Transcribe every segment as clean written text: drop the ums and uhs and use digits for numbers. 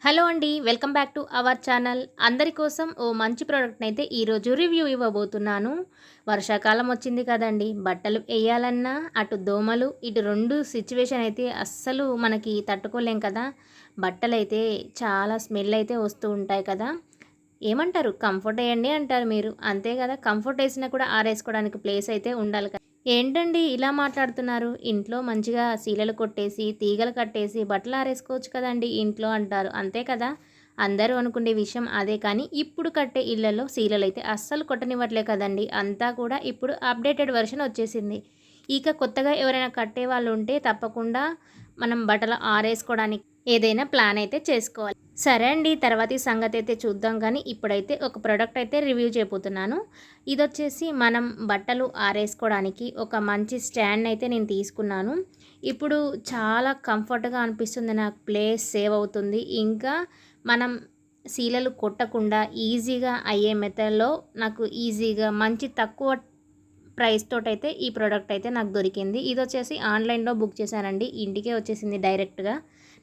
Hello అండి. Welcome back to our channel. అందరి కోసం ఓ మంచి ప్రోడక్ట్‌ని అయితే ఈరోజు రివ్యూ ఇవ్వబోతున్నాను. వర్షాకాలం వచ్చింది కదండీ! బట్టలు ఎయ్యాలన్నా అటు దోమలు, ఇటు 2 సిట్యుయేషన్ అయితే అస్సలు మనకి తట్టుకోలేం కదా! బట్టలైతే చాలా స్మెల్ అయితే వస్తూ ఉంటాయి కదా! ఏమంటారు? కంఫర్ట్ ఎయండి అంటారు మీరు. అంతే కదా! కంఫర్ట్ ఏసినా కూడా ఆరేసుకోవడానికి ప్లేస్ అయితే ఉండాలి కదా! ఏంటండి ఇలా మాట్లాడుతున్నారు? ఇంట్లో మంచిగా సీలలు కొట్టేసి, తీగలు కట్టేసి బట్టలు ఆరేసుకోవచ్చు కదండీ ఇంట్లో అంటారు. అంతే కదా! అందరూ అనుకునే విషయం అదే కానీ, ఇప్పుడు కట్టే ఇళ్లలో సీలలైతే అస్సలు కొట్టనివ్వట్లే కదండీ! అంతా కూడా ఇప్పుడు అప్‌డేటెడ్ వెర్షన్ వచ్చేసింది. ఇక కొత్తగా ఎవరైనా కట్టేవాళ్ళు ఉంటే తప్పకుండా మనం బట్టలు ఆరేసుకోవడానికి ఏదైనా ప్లాన్ అయితే చేసుకోవాలి. సరే అండి. తర్వాతి సంగతి అయితే చూద్దాం కానీ, ఇప్పుడైతే ఒక ప్రోడక్ట్ అయితే రివ్యూ చేయబోతున్నాను. ఇదొచ్చేసి మనం బట్టలు ఆరేసుకోవడానికి ఒక మంచి స్టాండ్ అయితే నేను తీసుకున్నాను. ఇప్పుడు చాలా కంఫర్ట్‌గా అనిపిస్తుంది నాకు. ప్లేస్ సేవ్ అవుతుంది. ఇంకా మనం సీలలు కొట్టకుండా ఈజీగా అయ్యే మెథడ్‌లో నాకు ఈజీగా మంచి తక్కువ ప్రైస్ తోటైతే ఈ ప్రోడక్ట్ అయితే నాకు దొరికింది. ఇదొచ్చేసి ఆన్‌లైన్‌లో బుక్ చేశానండి. ఇంటికే వచ్చేసింది డైరెక్ట్‌గా.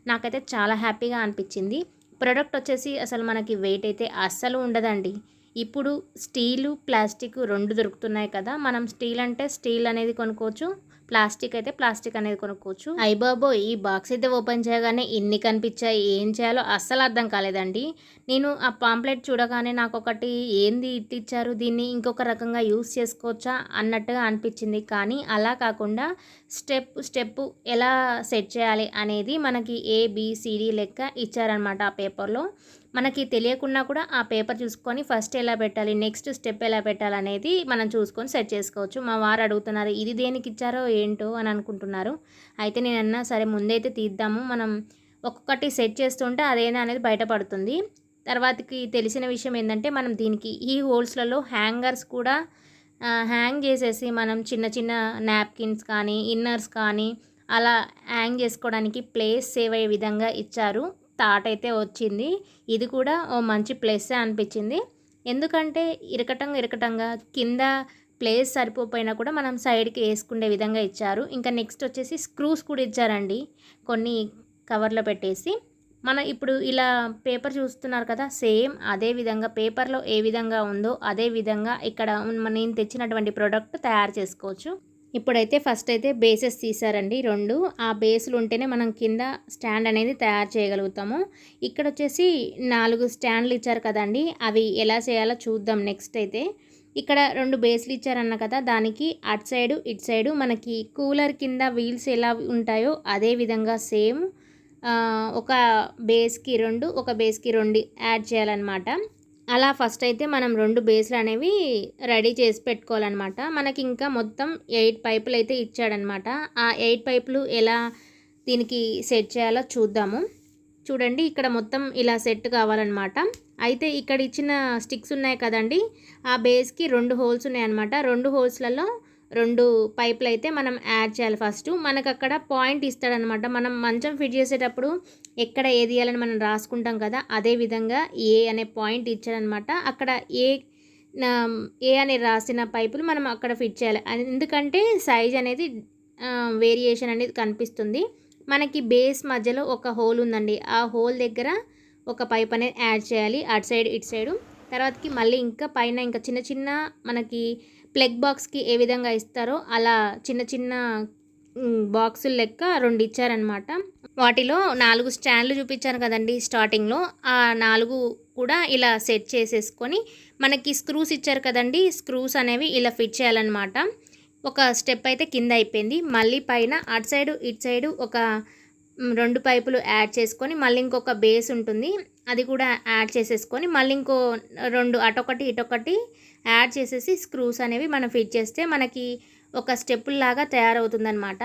నాకైతే చాలా హ్యాపీగా అనిపించింది. ప్రొడక్ట్ వచ్చేసి అసలు మనకి వెయిట్ అయితే అస్సలు ఉండదండి. ఇప్పుడు స్టీలు, ప్లాస్టిక్ 2 దొరుకుతున్నాయి కదా! మనం స్టీల్ అంటే స్టీల్ అనేది కొనుక్కోవచ్చు. ప్లాస్టిక్ అయితే ప్లాస్టిక్ అనేది కొనుక్కోవచ్చు. అయ్యబాబోయ్! ఈ బాక్స్ అయితే ఓపెన్ చేయగానే ఇన్ని కనిపించాయి. ఏం చేయాలో అస్సలు అర్థం కాలేదండి. నేను ఆ పాంప్లెట్ చూడగానే నాకొకటి ఏంది ఇట్టిచ్చారు, దీన్ని ఇంకొక రకంగా యూజ్ చేసుకోవచ్చా అన్నట్టుగా అనిపించింది. కానీ అలా కాకుండా స్టెప్ ఎలా సెట్ చేయాలి అనేది మనకి ఏబిసిడి లెక్క ఇచ్చారనమాట ఆ పేపర్‌లో. మనకి తెలియకున్నా కూడా ఆ పేపర్ చూసుకొని ఫస్ట్ ఎలా పెట్టాలి, నెక్స్ట్ స్టెప్ ఎలా పెట్టాలనేది మనం చూసుకొని సెట్ చేసుకోవచ్చు. మా వారు అడుగుతున్నారు, ఇది దేనికి ఇచ్చారో ఏంటో అని అనుకుంటున్నారు. అయితే నేనన్నా సరే ముందైతే తీద్దాము. మనం ఒక్కొక్కటి సెట్ చేస్తుంటే అదేనా అనేది బయటపడుతుంది. తర్వాతకి తెలిసిన విషయం ఏందంటే, మనం దీనికి ఈ హోల్స్‌లలో హ్యాంగర్స్ కూడా హ్యాంగ్ చేసేసి మనం చిన్న చిన్న నాప్కిన్స్ కానీ, ఇన్నర్స్ కానీ అలా హ్యాంగ్ చేసుకోవడానికి ప్లేస్ సేవ్ అయ్యే విధంగా ఇచ్చారు. థాట్ అయితే వచ్చింది. ఇది కూడా ఓ మంచి ప్లస్సే అనిపించింది. ఎందుకంటే ఇరకటంగా కింద ప్లేస్ సరిపోకపోయినా కూడా మనం సైడ్‌కి ఏసుకునే విధంగా ఇచ్చారు. ఇంకా నెక్స్ట్ వచ్చేసి స్క్రూస్ కూడా ఇచ్చారండి. కొన్ని కవర్‌లో పెట్టేసి. ఇప్పుడు ఇలా పేపర్ చూస్తున్నారు కదా! సేమ్ అదే విధంగా పేపర్‌లో ఏ విధంగా ఉందో అదే విధంగా ఇక్కడ నేను తెచ్చినటువంటి ప్రొడక్ట్ తయారు చేసుకోవచ్చు. ఇప్పుడైతే ఫస్ట్ అయితే బేసెస్ తీశారండి 2. ఆ బేస్‌లు ఉంటేనే మనం కింద స్టాండ్ అనేది తయారు చేయగలుగుతాము. ఇక్కడొచ్చేసి 4 స్టాండ్‌లు ఇచ్చారు కదండీ! అవి ఎలా చేయాలో చూద్దాం నెక్స్ట్ అయితే. ఇక్కడ 2 బేస్‌లు ఇచ్చారన్నా కదా! దానికి అటు సైడు, ఇటు సైడు మనకి కూలర్ కింద వీల్స్ ఎలా ఉంటాయో అదే విధంగా సేమ్ ఒక బేస్‌కి 2, ఒక బేస్‌కి 2 యాడ్ చేయాలన్నమాట. అలా ఫస్ట్ అయితే మనం 2 బేస్‌లు అనేవి రెడీ చేసి పెట్టుకోవాలన్నమాట. మనకి ఇంకా మొత్తం 8 పైపులు అయితే ఇచ్చాడనమాట. ఆ 8 పైపులు ఎలా దీనికి సెట్ చేయాలో చూద్దాము. చూడండి, ఇక్కడ మొత్తం ఇలా సెట్ కావాలన్నమాట. అయితే ఇక్కడ ఇచ్చిన స్టిక్స్ ఉన్నాయి కదండీ! ఆ బేస్‌కి 2 హోల్స్ ఉన్నాయన్నమాట. 2 హోల్స్‌లలో 2 పైపులైతే మనం యాడ్ చేయాలి ఫస్టు. మనకక్కడ పాయింట్ ఇస్తాడనమాట. మనం మంచం ఫిట్ చేసేటప్పుడు ఎక్కడ ఏది ఏయాలని మనం రాసుకుంటాం కదా! అదే విధంగా ఏ అనే పాయింట్ ఇచ్చాడనమాట. అక్కడ ఏ ఏ అని రాసిన పైపులు మనం అక్కడ ఫిట్ చేయాలి. ఎందుకంటే సైజ్ అనేది వేరియేషన్ అనేది కనిపిస్తుంది. మనకి బేస్ మధ్యలో ఒక హోల్ ఉందండి. ఆ హోల్ దగ్గర ఒక పైప్ అనేది యాడ్ చేయాలి. అటు సైడ్, ఇటు సైడు. తర్వాతకి మళ్ళీ ఇంకా పైన ఇంకా చిన్న చిన్న మనకి ప్లగ్ బాక్స్‌కి ఏ విధంగా ఇస్తారో అలా చిన్న చిన్న బాక్సులు లెక్క 2 ఇచ్చారనమాట. వాటిలో 4 స్టాండ్‌లు చూపించాను కదండీ స్టార్టింగ్‌లో. ఆ 4 కూడా ఇలా సెట్ చేసేసుకొని మనకి స్క్రూస్ ఇచ్చారు కదండీ! స్క్రూస్ అనేవి ఇలా ఫిట్ చేయాలన్నమాట. ఒక స్టెప్ అయితే కింద అయిపోయింది. మళ్ళీ పైన అటు సైడు, ఇటు సైడు ఒక 2 పైపులు యాడ్ చేసుకొని మళ్ళీ ఇంకొక బేస్ ఉంటుంది. అది కూడా యాడ్ చేసేసుకొని మళ్ళీ ఇంకో 2 అటొకటి, ఇటొకటి యాడ్ చేసేసి స్క్రూస్ అనేవి మనం ఫిట్ చేస్తే మనకి ఒక స్టెప్పుల్లాగా తయారవుతుందనమాట.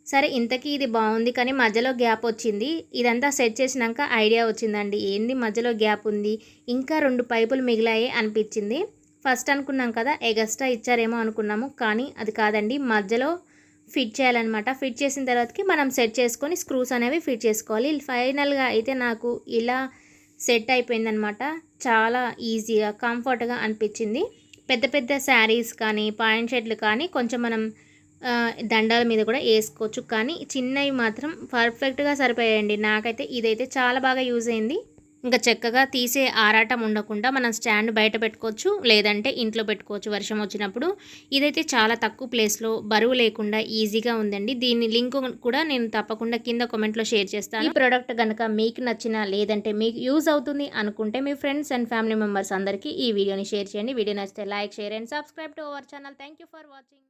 సరే, ఇంతకీ ఇది బాగుంది కానీ మధ్యలో గ్యాప్ వచ్చింది. ఇదంతా సెట్ చేసినాక ఐడియా వచ్చిందండి. ఏంది మధ్యలో గ్యాప్ ఉంది, ఇంకా 2 పైపులు మిగిలాయి అనిపించింది. ఫస్ట్ అనుకున్నాం కదా ఎగస్ట్రా ఇచ్చారేమో అనుకున్నాము, కానీ అది కాదండి. మధ్యలో ఫిట్ చేయాలన్నమాట. ఫిట్ చేసిన తర్వాతకి మనం సెట్ చేసుకొని స్క్రూస్ అనేవి ఫిట్ చేసుకోవాలి. ఫైనల్గా అయితే నాకు ఇలా సెట్ అయిపోయిందనమాట. చాలా ఈజీగా కంఫర్ట్గా అనిపించింది. పెద్ద పెద్ద శారీస్ కానీ, పాయింట్ షర్ట్లు కానీ కొంచెం మనం దండాల మీద కూడా వేసుకోవచ్చు. కానీ చిన్నవి మాత్రం పర్ఫెక్ట్గా సరిపోయాయండి. నాకైతే ఇదైతే చాలా బాగా యూజ్ అయింది. ఇంకా చక్కగా తీసే ఆరాటం ఉండకుండా మనం స్టాండ్ బయట పెట్టుకోవచ్చు, లేదంటే ఇంట్లో పెట్టుకోవచ్చు వర్షం వచ్చినప్పుడు. ఇదైతే చాలా తక్కువ ప్లేస్లో బరువు లేకుండా ఈజీగా ఉందండి. దీని లింక్ కూడా నేను తప్పకుండా కింద కామెంట్లో షేర్ చేస్తాను. ఈ ప్రోడక్ట్ కనుక మీకు నచ్చినా, లేదంటే మీకు యూజ్ అవుతుంది అనుకుంటే మీ ఫ్రెండ్స్ అండ్ ఫ్యామిలీ మెంబర్స్ అందరికీ ఈ వీడియోని షేర్ చేయండి. వీడియో నచ్చితే like, share and subscribe to our channel. Thank you for watching.